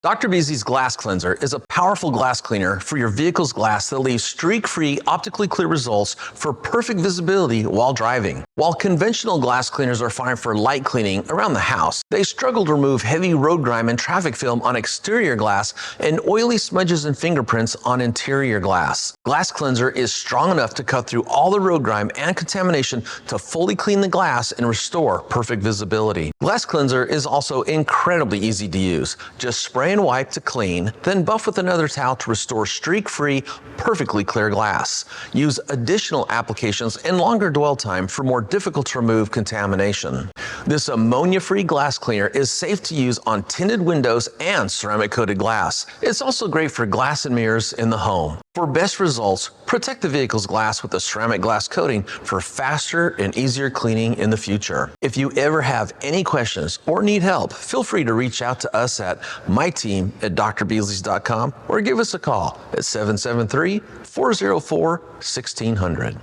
Dr. Beasley's Glass Cleanser is a powerful glass cleaner for your vehicle's glass that leaves streak-free, optically clear results for perfect visibility while driving. While conventional glass cleaners are fine for light cleaning around the house, they struggle to remove heavy road grime and traffic film on exterior glass and oily smudges and fingerprints on interior glass. Glass Cleanser is strong enough to cut through all the road grime and contamination to fully clean the glass and restore perfect visibility. Glass Cleanser is also incredibly easy to use. Just spray and wipe to clean, then buff with another towel to restore streak-free, perfectly clear glass. Use additional applications and longer dwell time for more difficult to remove contamination. This ammonia-free glass cleaner is safe to use on tinted windows and ceramic-coated glass. It's also great for glass and mirrors in the home. For best results, protect the vehicle's glass with a ceramic glass coating for faster and easier cleaning in the future. If you ever have any questions or need help, feel free to reach out to us at myteam@drbeasleys.com or give us a call at 773-404-1600.